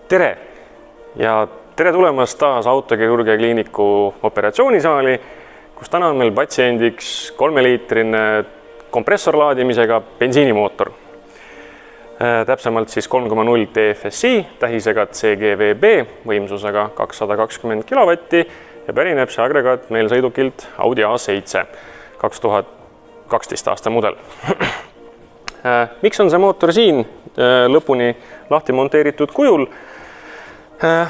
Tere ja tere tulemast taas Autokirurgia kliiniku operatsioonisaali, kus täna on meil patsiendiks 3-liitrine kompressorlaadimisega bensiinimootor. Täpsemalt siis 3,0 TFSI tähisega CGVB võimsusega 220 kW ja pärineb see agregaat meil sõidukilt Audi A7 2012 aasta mudel. Miks on see mootor siin lõpuni lahti monteeritud kujul?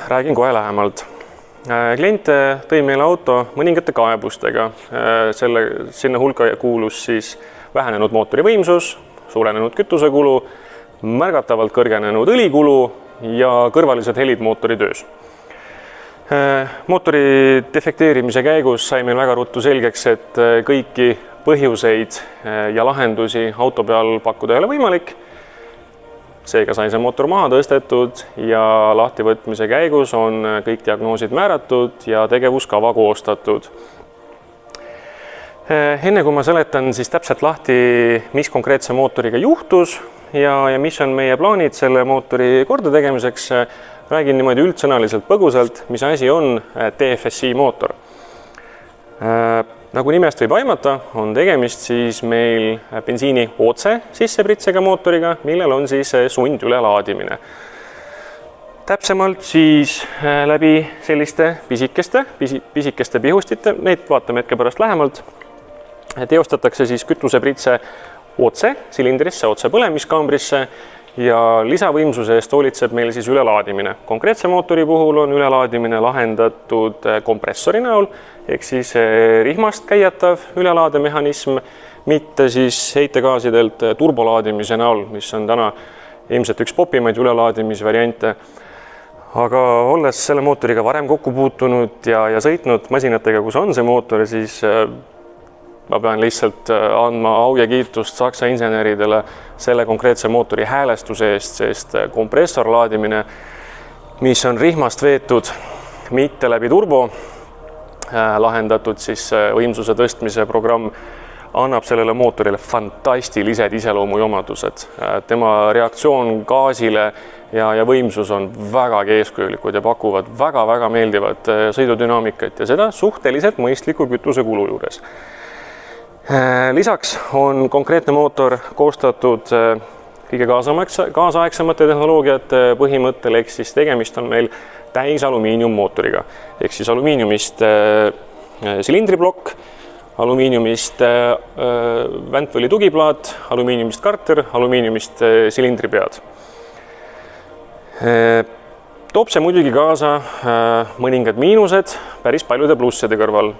Räägin kohe lähemalt. Klient tõi meile auto mõningate kaebustega. Sinna hulka kuulus siis vähenenud mootori võimsus, suurenenud kütusekulu, märgatavalt kõrgenenud õlikulu ja kõrvalised helid mootori töös. Mootori defekteerimise käigus sai meil väga ruttu selgeks, et kõiki põhjuseid ja lahendusi auto peal pakkuda ei ole võimalik. Seega sai see mootor maha tõstetud ja lahtivõtmise käigus on kõik diagnoosid määratud ja tegevuskava koostatud. Enne kui ma seletan siis täpselt lahti, mis konkreetse mootoriga juhtus ja mis on meie plaanid selle mootori korda tegemiseks, räägin niimoodi üldsõnaliselt põgusalt, mis asi on TFSI mootor. Nagu nimest võib aimata, on tegemist siis meil bensiini otse sissepritsega mootoriga, millel on siis sund ülelaadimine. Täpsemalt siis läbi selliste pisikeste pihustite, neid vaatame hetke pärast lähemalt, teostatakse siis kütusepritse otse silindrisse, otse põlemiskambrisse ja lisavõimsuse eest hoolitseb meil siis ülelaadimine. Konkreetse mootori puhul on ülelaadimine lahendatud kompressori näol, ehk siis rihmast käiatav ülelaademehhanism, mitte siis heitegaasidelt turbolaadimise näol, mis on täna ilmselt üks popimaid ülelaadimisvariante. Aga olles selle mootoriga varem kokku puutunud ja sõitnud masinatega, kus on see mootor, siis ma pean lihtsalt andma au ja kiitust Saksa inseneridele selle konkreetse mootori häälestuse eest, sest kompressorlaadimine, mis on rihmast veetud, mitte läbi turbo lahendatud siis võimsuse tõstmise programm, annab sellele mootorile fantastilised iseloomuomadused. Tema reaktsioon gaasile ja võimsus on väga eeskujulikud ja pakuvad väga meeldivat sõidudünaamikat ja seda suhteliselt mõistliku kütusekulu juures. Lisaks on konkreetne mootor koostatud kõige kaasaegsemate tehnoloogiate põhimõttel, ehk siis tegemist on meil täisalumiiniummootoriga, ehk siis alumiiniumist silindriplokk, alumiiniumist väntvõli tugiplaat, alumiiniumist karter, alumiiniumist silindripead. Toob see muidugi kaasa mõningad miinused päris paljude plusside kõrval.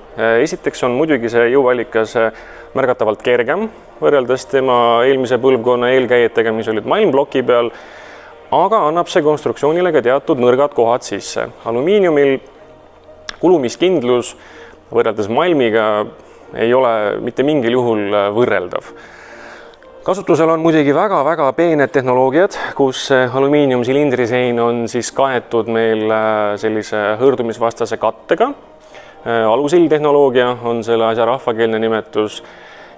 Esiteks on muidugi see jõuallikas märgatavalt kergem võrreldes tema eelmise põlvkonna eelkäijatega, mis olid malmploki peal, aga annab see konstruktsioonile ka teatud nõrgad kohad sisse. Alumiiniumil kulumiskindlus võrreldes malmiga ei ole mitte mingil juhul võrreldav. Kasutusel on muidugi väga peened tehnoloogiad, kus alumiinium silindrisein on siis kaetud meil sellise hõõrdumisvastase kattega. Alusild tehnoloogia on selle asja rahvakeelne nimetus,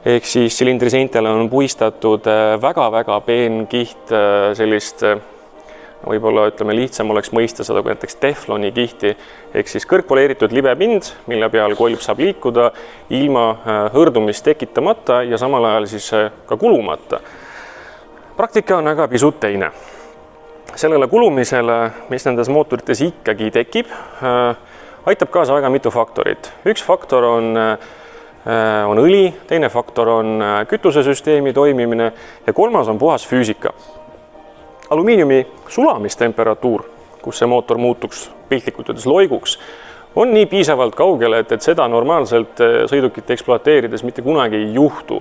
ehk siis silindriseintele on puistatud väga peen kiht sellist, võib-olla ütleme lihtsam oleks mõista seda kui näiteks tefloni kihti, ehk siis kõrgpoleeritud libepind, mille peal kolb saab liikuda ilma hõõrdumist tekitamata ja samal ajal siis ka kulumata. Praktika on aga pisut teine. Sellele kulumisele, mis nendes mootorites ikkagi tekib, aitab kaasa väga mitu faktorit. Üks faktor on õli, teine faktor on kütusesüsteemi toimimine ja kolmas on puhas füüsika. Alumiiniumi sulamistemperatuur, kus see mootor muutuks piltlikult öeldes loiguks, on nii piisavalt kaugele, et seda normaalselt sõidukit ekspluateerides mitte kunagi ei juhtu.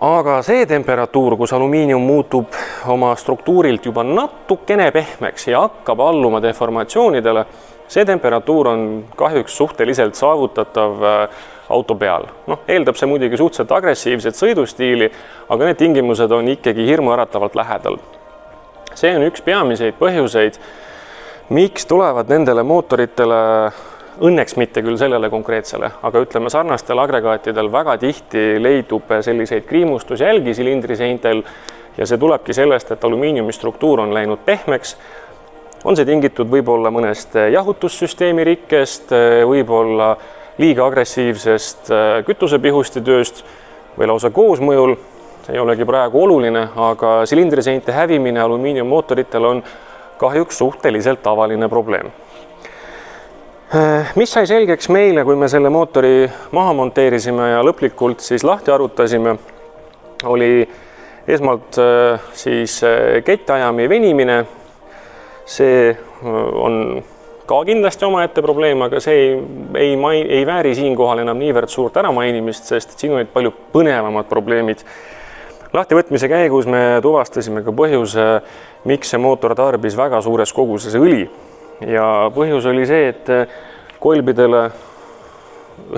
Aga see temperatuur, kus alumiinium muutub oma struktuurilt juba natukene pehmeks ja hakkab alluma deformatsioonidele, see temperatuur on kahjuks suhteliselt saavutatav auto peal. Eeldab see muidugi suhteliselt agressiivset sõidustiili, aga need tingimused on ikkagi hirmuäratavalt lähedal. See on üks peamiseid põhjuseid, miks tulevad nendele mootoritele, õnneks mitte küll sellele konkreetsele, aga ütleme sarnastel agregaatidel väga tihti leidub selliseid kriimustusjälgi silindriseintel ja see tulebki sellest, et alumiiniumi struktuur on läinud pehmeks On see tingitud võib-olla mõnest jahutussüsteemi rikkest, võib-olla liiga agressiivsest kütusepihusti tööst või lausa koosmõjul. See ei olegi praegu oluline, aga silindriseinte hävimine alumiiniummootoritel on kahjuks suhteliselt tavaline probleem. Mis sai selgeks meile, kui me selle mootori maha monteerisime ja lõplikult siis lahti arutasime, oli esmalt siis kettajami venimine. See on ka kindlasti omaette probleem, aga see ei vääri siinkohal enam niivõrd suurt äramainimist, sest siin olid palju põnevamad probleemid. Lahtivõtmise käigus me tuvastasime ka põhjuse, miks see mootor tarbis väga suures koguses õli. Ja põhjus oli see, et kolbidele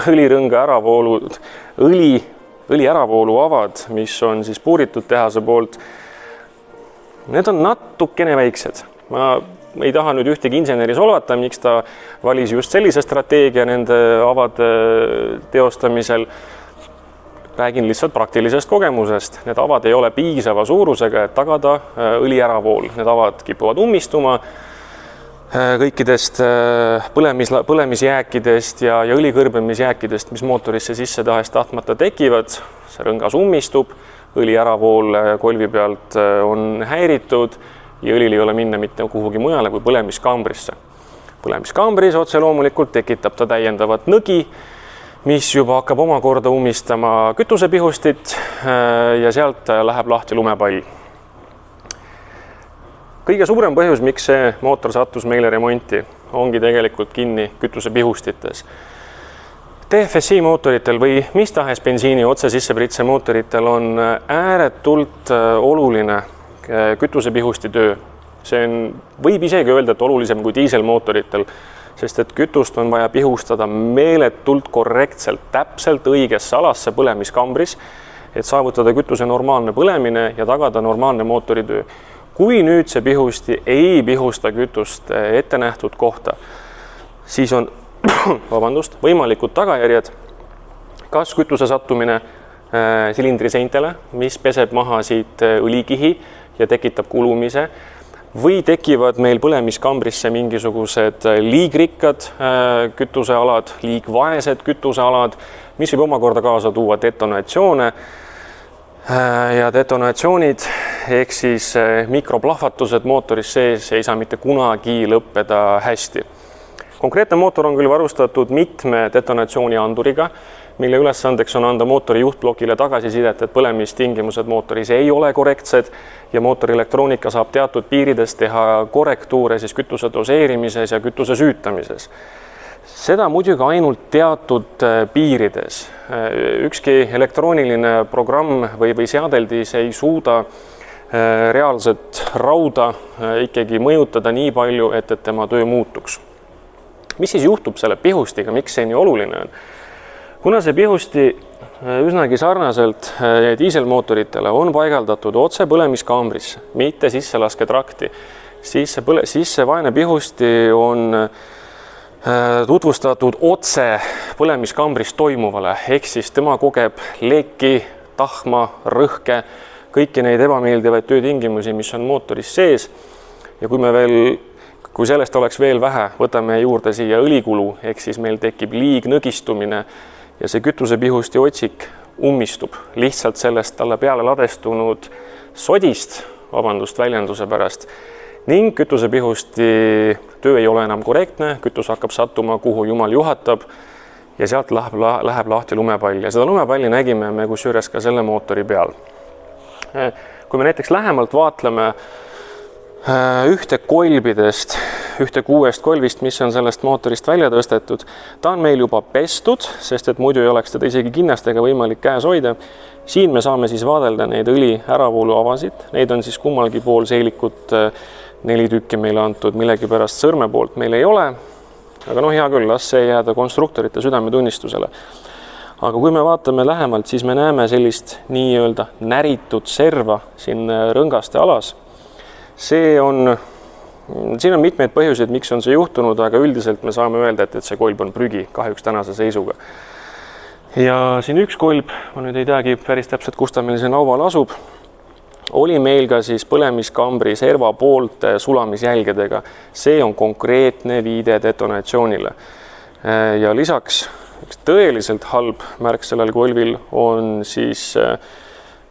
õlirõnga äravoolud, õli äravoolu avad, mis on siis puuritud tehase poolt, need on natukene väiksed. Ma ei taha nüüd ühtegi inseneri solvata, miks ta valis just sellise strateegia nende avade teostamisel. Räägin lihtsalt praktilisest kogemusest. Need avad ei ole piisava suurusega, et tagada õli äravool. Need avad kipuvad ummistuma kõikidest põlemisjääkidest ja õlikõrbemisjääkidest, mis mootorisse sisse tahtmata tekivad. See rõngas ummistub, õli äravool kolvi pealt on häiritud ja õlil ei ole minna mitte kuhugi mujale kui põlemiskambrisse. Põlemiskambris otse loomulikult tekitab ta täiendavat nõgi, mis juba hakkab omakorda ummistama kütusepihustit ja sealt läheb lahti lumepall. Kõige suurem põhjus, miks see mootor sattus meile remonti, ongi tegelikult kinni kütusepihustites. TFSI mootoritel või mis tahes bensiini otse sisse pritse mootoritel on ääretult oluline kütusepihusti töö. See võib isegi öelda, et olulisem kui diiselmootoritel, sest et kütust on vaja pihustada meeletult korrektselt, täpselt õigesse alasse põlemiskambris, et saavutada kütuse normaalne põlemine ja tagada normaalne mootoritöö. Kui nüüd see pihusti ei pihusta kütust ette nähtud kohta, siis on võimalikud tagajärjed, kas kütuse sattumine silindriseintele, mis peseb maha siit õlikihi ja tekitab kulumise, või tekivad meil põlemiskambrisse mingisugused liigrikkad kütusealad, liigvaesed kütusealad, mis võib omakorda kaasa tuua detonatsioone. Ja detonatsioonid ehk siis mikroplahvatused mootoris sees ei saa mitte kunagi lõppeda hästi. Konkreetne mootor on küll varustatud mitme detonatsiooni anduriga, mille ülesandeks on anda mootori juhtblokile tagasisidet, et põlemistingimused mootoris ei ole korrektsed ja mootori elektroonika saab teatud piirides teha korrektuure siis kütuse doseerimises ja kütuse süütamises. Seda muidugi ainult teatud piirides. Ükski elektrooniline programm või seadeldis ei suuda reaalset rauda ikkagi mõjutada nii palju, et tema töö muutuks. Mis siis juhtub selle pihustiga, miks see nii oluline on? Kuna see pihusti üsnagi sarnaselt diiselmootoritele on paigaldatud otse põlemiskambrisse, mitte sisselaskedrakti, siis see vaene pihusti on tutvustatud otse põlemiskambris toimuvale, ehk siis tema kogeb leeki, tahma, rõhke, kõiki neid ebameeldivaid töötingimusi, mis on mootoris sees. Ja kui sellest oleks veel vähe, võtame juurde siia õlikulu, ehk siis meil tekib liignõgistumine ja see kütusepihusti otsik ummistub lihtsalt sellest talle peale ladestunud sodist, väljenduse pärast, ning kütusepihusti töö ei ole enam korrektne, kütus hakkab sattuma, kuhu jumal juhatab ja sealt läheb lahti lumepall. Ja seda lumepalli nägime me kusjuures ka selle mootori peal. Kui me näiteks lähemalt vaatleme ühte kolbidest, ühte 6 kolvist, mis on sellest mootorist välja tõstetud, ta on meil juba pestud, sest et muidu ei oleks teda isegi kinnastega võimalik käes hoida. Siin me saame siis vaadelda neid õli äravoolu avasid, neid on siis kummalgi pool seelikut 4 tükki meile antud, millegi pärast sõrme poolt meil ei ole, aga hea küll, las see jääda konstruktorite südametunnistusele. Aga kui me vaatame lähemalt, siis me näeme sellist nii-öelda näritud serva siin rõngaste alas. Siin on mitmeid põhjuseid, miks on see juhtunud, aga üldiselt me saame öelda, et see kolb on prügi kahjuks tänase seisuga. Ja siin üks kolb, ma nüüd ei teagi päris täpselt, kus ta meil siin laual asub, oli meil ka siis põlemiskambri servapoolte sulamisjälgedega. See on konkreetne viide detonatsioonile. Ja lisaks üks tõeliselt halb märk sellel kolvil on siis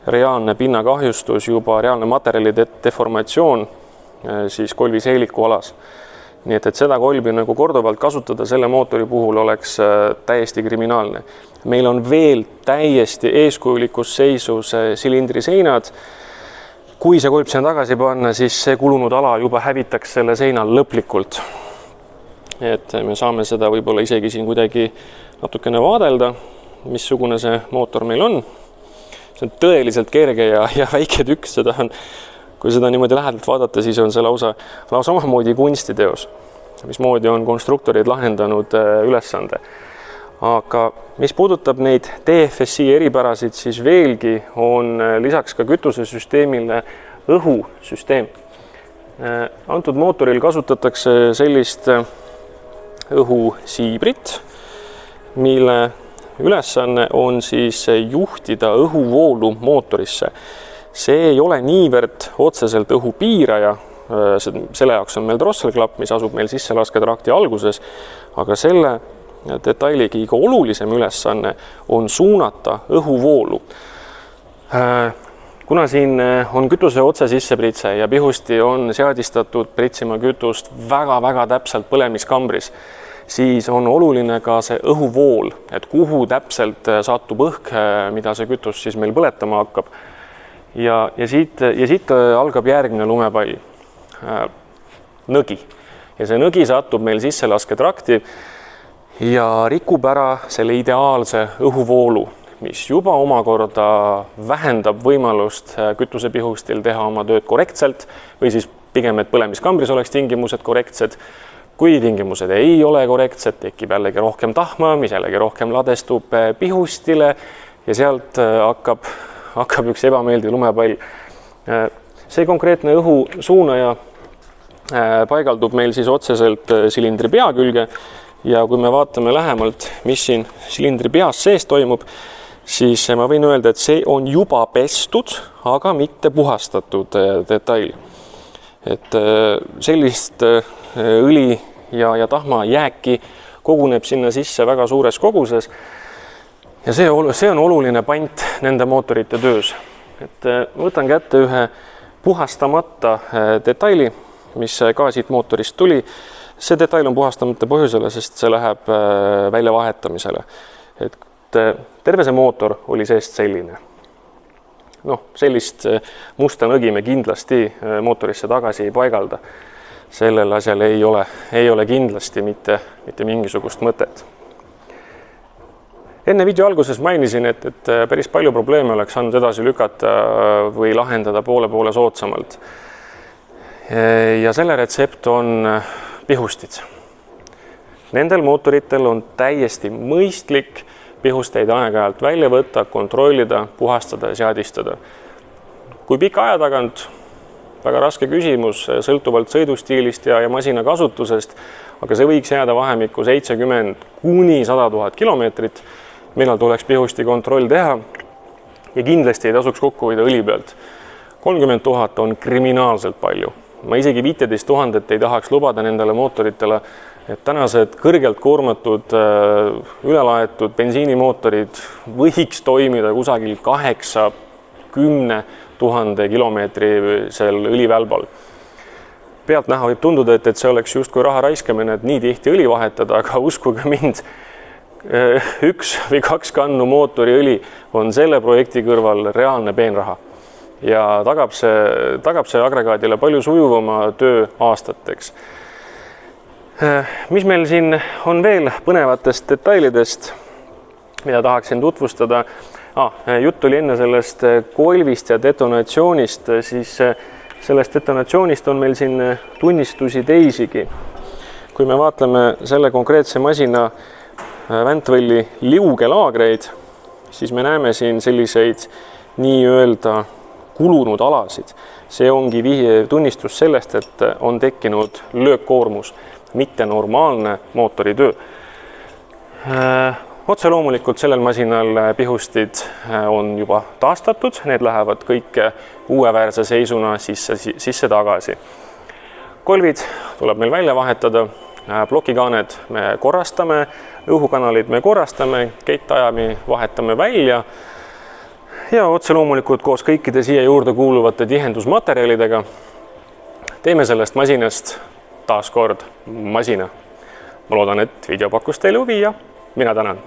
reaalne pinnakahjustus, juba reaalne materjali deformatsioon siis kolvi seeliku alas. Nii et seda kolvi nagu korduvalt kasutada selle mootori puhul oleks täiesti kriminaalne. Meil on veel täiesti eeskujulikus seisus silindri seinad. Kui see kolb sinna tagasi panna, siis see kulunud ala juba hävitaks selle seina lõplikult. Et me saame seda võib-olla isegi siin kuidagi natukene vaadelda, missugune see mootor meil on. See on tõeliselt kerge ja väike tükk, seda on, kui seda niimoodi lähedalt vaadata, siis on see lausa omamoodi kunstiteos, mismoodi on konstruktorid lahendanud ülesande. Aga mis puudutab neid DFSI eripärasid, siis veelgi on lisaks ka kütusesüsteemile õhusüsteem. Antud mootoril kasutatakse sellist õhusiibrit, mille ülesanne on siis juhtida õhuvoolu mootorisse. See ei ole niivõrd otseselt õhupiiraja, selle jaoks on meil drosselklapp, mis asub meil sisselaskedrakti alguses, aga selle detaili kõige olulisem ülesanne on suunata õhuvoolu. Kuna siin on kütuse otse sisse pritse ja pihusti on seadistatud pritsima kütust väga-väga täpselt põlemiskambris, siis on oluline ka see õhuvool, et kuhu täpselt satub õhk, mida see kütus siis meil põletama hakkab. Ja siit algab järgmine lumepall, nõgi. Ja see nõgi satub meil sisselaskedrakti ja rikub ära selle ideaalse õhuvoolu, mis juba omakorda vähendab võimalust kütusepihustil teha oma tööd korrektselt või siis pigem, et põlemiskambris oleks tingimused korrektsed. Kui tingimused ei ole korrektsed, tekib jällegi rohkem tahma, mis jällegi rohkem ladestub pihustile ja sealt hakkab üks ebameeldiv lumepall. See konkreetne õhu suunaja paigaldub meil siis otseselt silindri pea külge ja kui me vaatame lähemalt, mis siin silindri peas sees toimub, siis ma võin öelda, et see on juba pestud, aga mitte puhastatud detail. Et sellist õli ja tahma jääki koguneb sinna sisse väga suures koguses. Ja see on oluline pant nende mootorite töös. Et võtan kätte ühe puhastamata detaili, mis ka siit mootorist tuli. See detail on puhastamata põhjusele, sest see läheb väljavahetamisele. Et terve see mootor oli seest selline. Sellist musta nõgi me kindlasti mootorisse tagasi ei paigalda. Sellel asjal ei ole kindlasti mitte mingisugust mõtet. Enne video alguses mainisin, et päris palju probleeme oleks saanud edasi lükata või lahendada poole soodsamalt. Ja selle retsept on pihustid. Nendel mootoritel on täiesti mõistlik pihusteid aeg-ajalt välja võtta, kontrollida, puhastada ja seadistada. Kui pika aja tagant, väga raske küsimus, sõltuvalt sõidustiilist ja masina kasutusest, aga see võiks jääda vahemikku 70 kuni 100 000 kilomeetrit, millal tuleks pihusti kontroll teha ja kindlasti ei tasuks kokku hoida õli pealt. 30 000 on kriminaalselt palju. Ma isegi 15 000 ei tahaks lubada nendele mootoritele, et tänased kõrgelt koormatud, ülelaetud bensiinimootorid võiks toimida kusagil 80 000 kilomeetrisel õlivälbal. Pealt näha võib tunduda, et see oleks just kui raha raiskamine, et nii tihti õli vahetada, aga uskuge mind, 1 või 2 kannu mootori õli on selle projekti kõrval reaalne peenraha ja tagab see agregaadile palju sujuvama töö aastateks. Mis meil siin on veel põnevatest detailidest, mida tahaksin tutvustada? Jutt oli enne sellest kolvist ja detonatsioonist, siis sellest detonatsioonist on meil siin tunnistusi teisigi. Kui me vaatleme selle konkreetse masina Väntvõlli liugelaagreid, siis me näeme siin selliseid nii-öelda kulunud alasid. See ongi tunnistus sellest, et on tekkinud löökkoormus, mitte normaalne mootoritöö. Otse loomulikult sellel masinal pihustid on juba taastatud, need lähevad kõik uueväärse seisuna sisse tagasi. Kolvid tuleb meil välja vahetada, plokikaaned me korrastame, õhukanalid me korrastame, kettajami vahetame välja ja otse loomulikult koos kõikide siia juurde kuuluvate tihendusmaterjalidega teeme sellest masinast taas kord masina. Ma loodan, et video pakkus teile huvi ja mina tänan.